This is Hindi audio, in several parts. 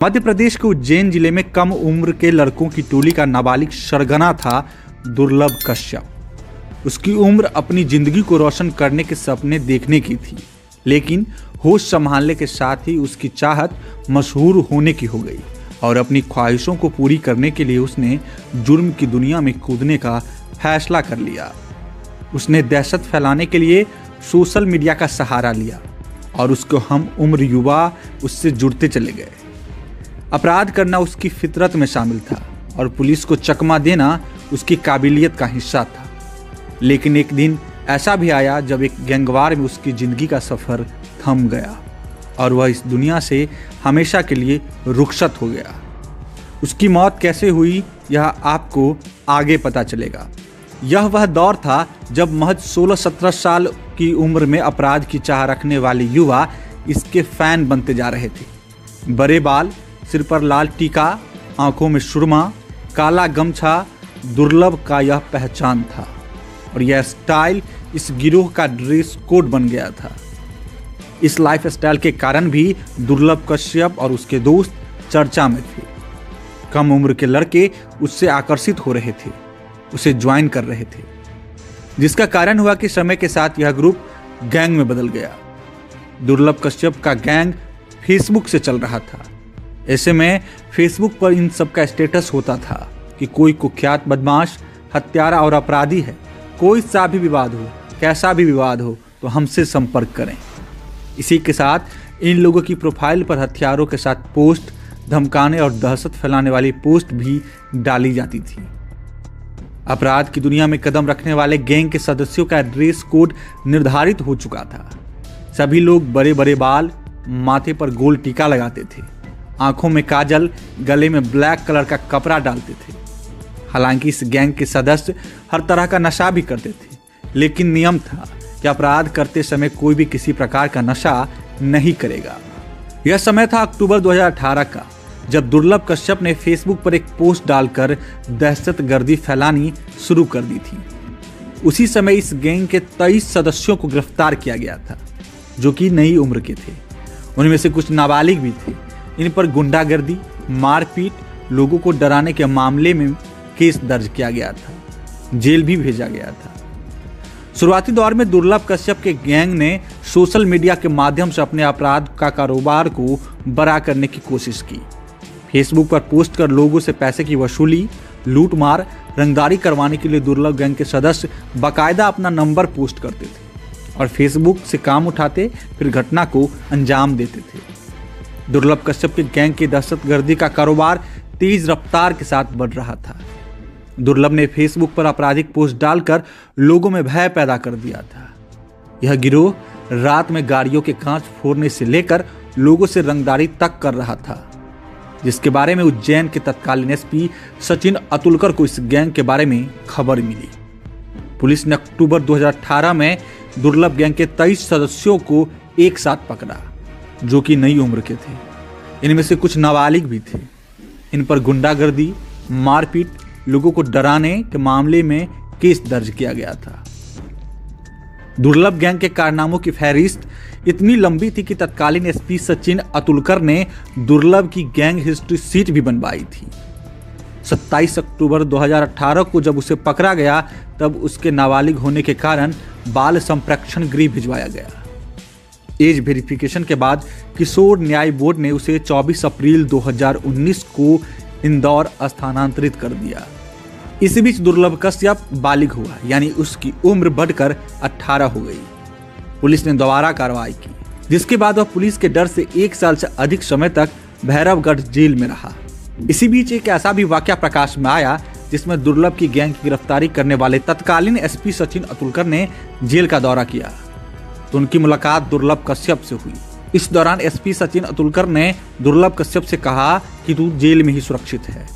मध्य प्रदेश के उज्जैन जिले में कम उम्र के लड़कों की टोली का नाबालिग सरगना था दुर्लभ कश्यप। उसकी उम्र अपनी जिंदगी को रोशन करने के सपने देखने की थी, लेकिन होश संभालने के साथ ही उसकी चाहत मशहूर होने की हो गई और अपनी ख्वाहिशों को पूरी करने के लिए उसने जुर्म की दुनिया में कूदने का फैसला कर लिया। उसने दहशत फैलाने के लिए सोशल मीडिया का सहारा लिया और उसको हम उम्र युवा उससे जुड़ते चले गए। अपराध करना उसकी फितरत में शामिल था और पुलिस को चकमा देना उसकी काबिलियत का हिस्सा था। लेकिन एक दिन ऐसा भी आया जब एक गैंगवार में उसकी जिंदगी का सफर थम गया और वह इस दुनिया से हमेशा के लिए रुखसत हो गया। उसकी मौत कैसे हुई यह आपको आगे पता चलेगा। यह वह दौर था जब महज 16-17 साल की उम्र में अपराध की चाह रखने वाले युवा इसके फैन बनते जा रहे थे। बड़े बाल, सिर पर लाल टीका, आंखों में सुरमा, काला गमछा दुर्लभ का यह पहचान था और यह स्टाइल इस गिरोह का ड्रेस कोड बन गया था। इस लाइफ स्टाइल के कारण भी दुर्लभ कश्यप और उसके दोस्त चर्चा में थे। कम उम्र के लड़के उससे आकर्षित हो रहे थे, उसे ज्वाइन कर रहे थे, जिसका कारण हुआ कि समय के साथ यह ग्रुप गैंग में बदल गया। दुर्लभ कश्यप का गैंग फेसबुक से चल रहा था। ऐसे में फेसबुक पर इन सब का स्टेटस होता था कि कोई कुख्यात बदमाश, हत्यारा और अपराधी है। कोई सा भी विवाद हो, कैसा भी विवाद हो, तो हमसे संपर्क करें। इसी के साथ इन लोगों की प्रोफाइल पर हथियारों के साथ पोस्ट, धमकाने और दहशत फैलाने वाली पोस्ट भी डाली जाती थी। अपराध की दुनिया में कदम रखने वाले गैंग के सदस्यों का ड्रेस कोड निर्धारित हो चुका था। सभी लोग बड़े बड़े बाल, माथे पर गोल टीका लगाते थे, आंखों में काजल, गले में ब्लैक कलर का कपड़ा डालते थे। हालांकि इस गैंग के सदस्य हर तरह का नशा भी करते थे, लेकिन नियम था कि अपराध करते समय कोई भी किसी प्रकार का नशा नहीं करेगा। यह समय था अक्टूबर 2018 का, जब दुर्लभ कश्यप ने फेसबुक पर एक पोस्ट डालकर दहशतगर्दी फैलानी शुरू कर दी थी। उसी समय इस गैंग के 23 सदस्यों को गिरफ्तार किया गया था, जो कि नई उम्र के थे। उनमें से कुछ नाबालिग भी थे। इन पर गुंडागर्दी, मारपीट, लोगों को डराने के मामले में केस दर्ज किया गया था, जेल भी भेजा गया था। शुरुआती दौर में दुर्लभ कश्यप के गैंग ने सोशल मीडिया के माध्यम से अपने अपराध का कारोबार को बड़ा करने की कोशिश की। फेसबुक पर पोस्ट कर लोगों से पैसे की वसूली, लूटमार, रंगदारी करवाने के लिए दुर्लभ गैंग के सदस्य बाकायदा अपना नंबर पोस्ट करते थे और फेसबुक से काम उठाते, फिर घटना को अंजाम देते थे। दुर्लभ कश्यप के गैंग की दहशतगर्दी का कारोबार तेज रफ्तार के साथ बढ़ रहा था। दुर्लभ ने फेसबुक पर आपराधिक पोस्ट डालकर लोगों में भय पैदा कर दिया था। यह गिरोह रात में गाड़ियों के कांच फोड़ने से लेकर लोगों से रंगदारी तक कर रहा था, जिसके बारे में उज्जैन के तत्कालीन एसपी सचिन अतुलकर को इस गैंग के बारे में खबर मिली। पुलिस ने अक्टूबर 2018 में दुर्लभ गैंग के 23 सदस्यों को एक साथ पकड़ा, जो कि नई उम्र के थे। इनमें से कुछ नाबालिग भी थे। इन पर गुंडागर्दी, मारपीट, लोगों को डराने के मामले में केस दर्ज किया गया था। दुर्लभ गैंग के कारनामों की फहरिस्त इतनी लंबी थी कि तत्कालीन एसपी सचिन अतुलकर ने दुर्लभ की गैंग हिस्ट्री शीट भी बनवाई थी। 27 अक्टूबर 2018 को जब उसे पकड़ा गया, तब उसके नाबालिग होने के कारण बाल संप्रेक्षण गृह भिजवाया गया। एज वेरिफिकेशन के बाद किशोर न्याय बोर्ड ने उसे 24 अप्रैल 2019 को इंदौर स्थानांतरित कर दिया। इसी बीच दुर्लभ कश्यप बालिग हुआ, यानी उसकी उम्र बढ़कर 18 हो गई। पुलिस ने दोबारा कार्रवाई की, जिसके बाद वह पुलिस के डर से 1 साल से अधिक समय तक भैरवगढ़ जेल में रहा। इसी बीच एक ऐसा भी वाकया प्रकाश में आया जिसमें दुर्लभ की गैंग की गिरफ्तारी करने वाले तत्कालीन एसपी सचिन अतुलकर ने जेल का दौरा किया, तो उनकी मुलाकात दुर्लभ कश्यप से हुई। इस दौरान एसपी सचिन अतुलकर ने दुर्लभ कश्यप से कहा कि तू जेल में ही सुरक्षित है,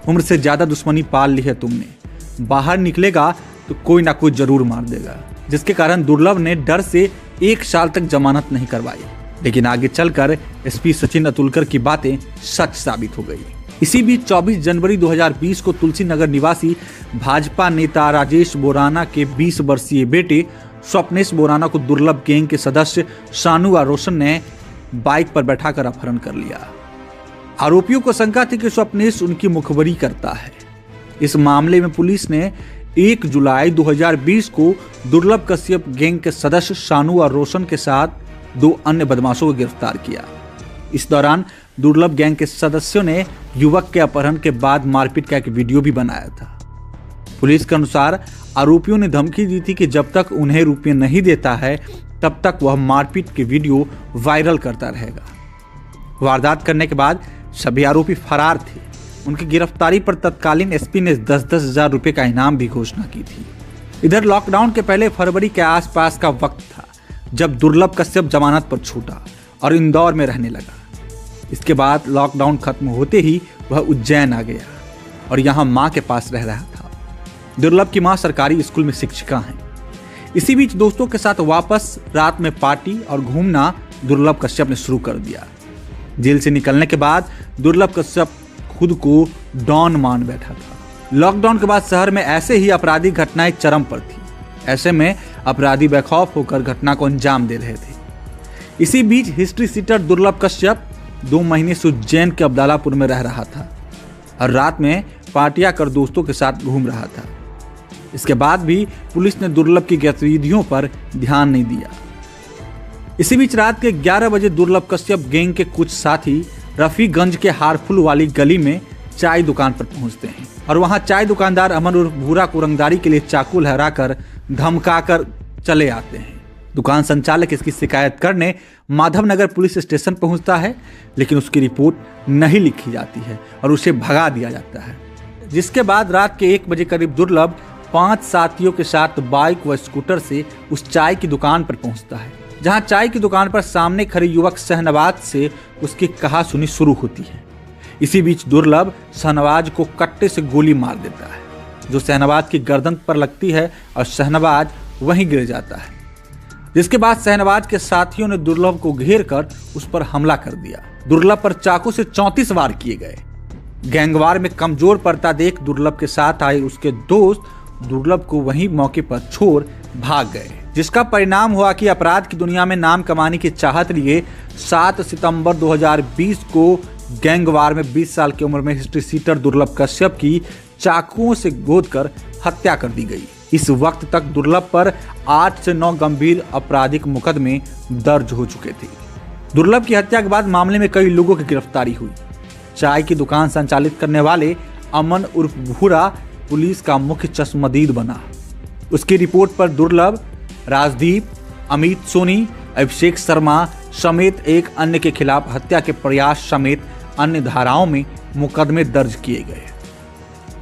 उम्र से ज्यादा दुश्मनी पाल ली है तुमने, बाहर निकलेगा तो कोई ना कोई जरूर मार देगा। जिसके कारण दुर्लभ ने डर से 1 साल तक जमानत नहीं करवाई। लेकिन आगे चलकर एसपी सचिन अतुलकर की बातें सच साबित हो गई। इसी बीच 24 जनवरी 2020 को तुलसी नगर निवासी भाजपा नेता राजेश बोराना के 20 वर्षीय बेटे स्वप्नेश बोराना को दुर्लभ गैंग के सदस्य शानू व रोशन ने बाइक पर बैठाकर अपहरण कर लिया। आरोपियों को शंका थी कि स्वप्नेश उनकी मुखबरी करता है। इस मामले में पुलिस ने 1 जुलाई 2020 को दुर्लभ कश्यप गैंग के सदस्य शानू और रोशन के साथ 2 अन्य बदमाशों को गिरफ्तार किया। इस दौरान दुर्लभ गैंग के सदस्यों ने युवक के अपहरण के बाद मारपीट का एक वीडियो भी बनाया था। पुलिस के अनुसार आरोपियों ने धमकी दी थी कि जब तक उन्हें रुपये नहीं देता है तब तक वह मारपीट के वीडियो वायरल करता रहेगा। वारदात करने के बाद सभी आरोपी फरार थे। उनकी गिरफ्तारी पर तत्कालीन एसपी ने 10-10 हजार रुपये का इनाम भी घोषणा की थी। इधर लॉकडाउन के पहले फरवरी के आसपास का वक्त था जब दुर्लभ कश्यप जमानत पर छूटा और इंदौर में रहने लगा। इसके बाद लॉकडाउन खत्म होते ही वह उज्जैन आ गया और यहाँ माँ के पास रह रहा था। दुर्लभ की माँ सरकारी स्कूल में शिक्षिका हैं। इसी बीच दोस्तों के साथ वापस रात में पार्टी और घूमना दुर्लभ कश्यप ने शुरू कर दिया। जेल से निकलने के बाद दुर्लभ कश्यप खुद को डॉन मान बैठा था। लॉकडाउन के बाद शहर में ऐसे ही आपराधिक घटनाएं चरम पर थी। ऐसे में अपराधी बेखौफ होकर घटना को अंजाम दे रहे थे। इसी बीच हिस्ट्री सीटर दुर्लभ कश्यप 2 महीने से उज्जैन के अब्दालापुर में रह रहा था और रात में पार्टियां कर दोस्तों के साथ घूम रहा था। इसके बाद भी पुलिस ने दुर्लभ की गतिविधियों पर ध्यान नहीं दिया। इसी बीच रात के 11 बजे दुर्लभ कश्यप गैंग के कुछ साथी रफीगंज के हारफुल वाली गली में चाय दुकान पर पहुंचते हैं और वहां चाय दुकानदार अमन उर्फ भूरा को रंगदारी के लिए चाकू लहराकर धमकाकर चले आते हैं। दुकान संचालक इसकी शिकायत करने माधवनगर पुलिस स्टेशन पहुंचता है, लेकिन उसकी रिपोर्ट नहीं लिखी जाती है और उसे भगा दिया जाता है। जिसके बाद रात के 1 बजे करीब दुर्लभ 5 साथियों के साथ बाइक व स्कूटर से उस चाय की दुकान पर पहुंचता है, जहां चाय की दुकान पर सामने खड़े युवक शहनवाज से उसकी कहासुनी शुरू होती है। इसी बीच दुर्लभ शहनवाज को कट्टे से गोली मार देता है, जो शहनवाज की गर्दन पर लगती है और शहनवाज वहीं गिर जाता है। जिसके बाद शहनवाज के साथियों ने दुर्लभ को घेर कर उस पर हमला कर दिया। दुर्लभ पर चाकू से 34 वार किए गए। गैंगवार में कमजोर पड़ता देख दुर्लभ के साथ आए उसके दोस्त दुर्लभ को वहीं मौके पर छोड़ भाग गए, जिसका परिणाम हुआ कि अपराध की दुनिया में नाम कमाने की चाहत लिए 7 सितंबर 2020 को गैंगवार में 20 साल की उम्र में हिस्ट्री सीटर दुर्लभ कश्यप की चाकुओं से गोदकर हत्या कर दी गई। इस वक्त तक दुर्लभ पर 8 से 9 गंभीर आपराधिक मुकदमे दर्ज हो चुके थे। दुर्लभ की हत्या के बाद मामले में कई लोगों की गिरफ्तारी हुई। चाय की दुकान संचालित करने वाले अमन उर्फ भूरा पुलिस का मुख्य चश्मदीद बना। उसकी रिपोर्ट पर दुर्लभ, राजदीप, अमित सोनी, अभिषेक शर्मा समेत एक अन्य के खिलाफ हत्या के प्रयास समेत अन्य धाराओं में मुकदमे दर्ज किए गए।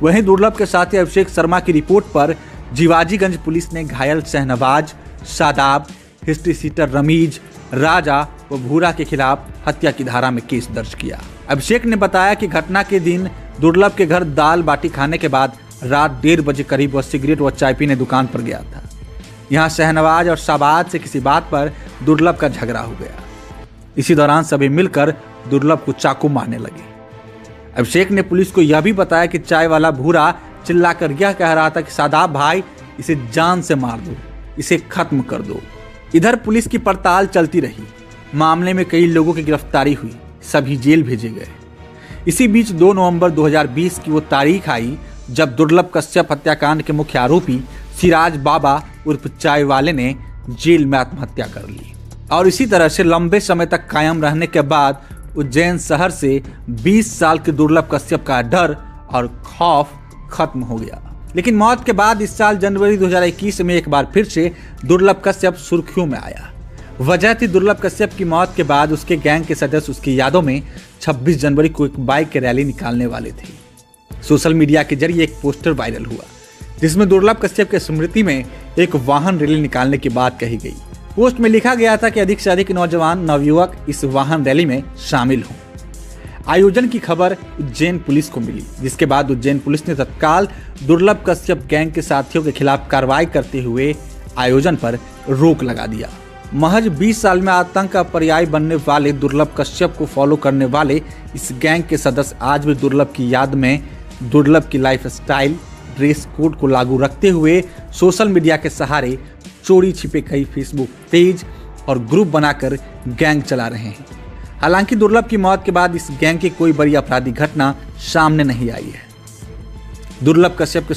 वहीं दुर्लभ के साथी अभिषेक शर्मा की रिपोर्ट पर जीवाजीगंज पुलिस ने घायल शहनवाज, शादाब, हिस्ट्री सीटर रमीज, राजा व भूरा के खिलाफ हत्या की धारा में केस दर्ज किया। अभिषेक ने बताया कि घटना के दिन दुर्लभ के घर दाल बाटी खाने के बाद रात 1:30 बजे करीब वह सिगरेट व चाय पीने दुकान पर गया था। यहाँ शहनवाज और शाबाद से किसी बात पर दुर्लभ का झगड़ा हो गया। इसी दौरान सभी मिलकर दुर्लभ को चाकू मारने लगे। अभिषेक ने पुलिस को यह भी बताया कि चाय वाला भूरा चिल्लाकर यह कह रहा था कि शादाब भाई, इसे जान से मार दो, इसे खत्म कर दो। इधर पुलिस की पड़ताल चलती रही। मामले में कई लोगों की गिरफ्तारी हुई, सभी जेल भेजे गए। इसी बीच 2 नवंबर 2020 की वो तारीख आई जब दुर्लभ कश्यप हत्याकांड के मुख्य आरोपी सिराज बाबा उर्फ चाय वाले ने जेल में आत्महत्या कर ली और इसी तरह से लंबे समय तक कायम रहने के बाद उज्जैन शहर से 20 साल के दुर्लभ कश्यप का डर और खौफ खत्म हो गया। लेकिन मौत के बाद इस साल जनवरी 2021 में एक बार फिर से दुर्लभ कश्यप सुर्खियों में आया। वजह थी दुर्लभ कश्यप की मौत के बाद उसके गैंग के सदस्य उसकी यादों में 26 जनवरी को एक बाइक की रैली निकालने वाले थे। सोशल मीडिया के जरिए एक पोस्टर वायरल हुआ जिसमें दुर्लभ कश्यप के स्मृति में एक वाहन रैली निकालने की बात कही गई। पोस्ट में लिखा गया था कि अधिक से अधिक नौजवान नवयुवक इस वाहन रैली में शामिल हों। आयोजन की खबर उज्जैन पुलिस को मिली, जिसके बाद उज्जैन पुलिस ने तत्काल दुर्लभ कश्यप गैंग के साथियों के खिलाफ कार्रवाई करते हुए आयोजन पर रोक लगा दिया। महज 20 साल में आतंक का पर्याय बनने वाले दुर्लभ कश्यप को फॉलो करने वाले इस गैंग के सदस्य आज भी दुर्लभ की याद में दुर्लभ की लाइफ स्टाइल, ड्रेस कोड को लागू रखते हुए सोशल मीडिया के सहारे चोरी छिपे कई फेसबुक पेज और ग्रुप बनाकर गैंग चला रहे हैं। हालांकि दुर्लभ की मौत के बाद इस गैंग की कोई बड़ी आपराधिक घटना सामने नहीं आई है। दुर्लभ कश्यप के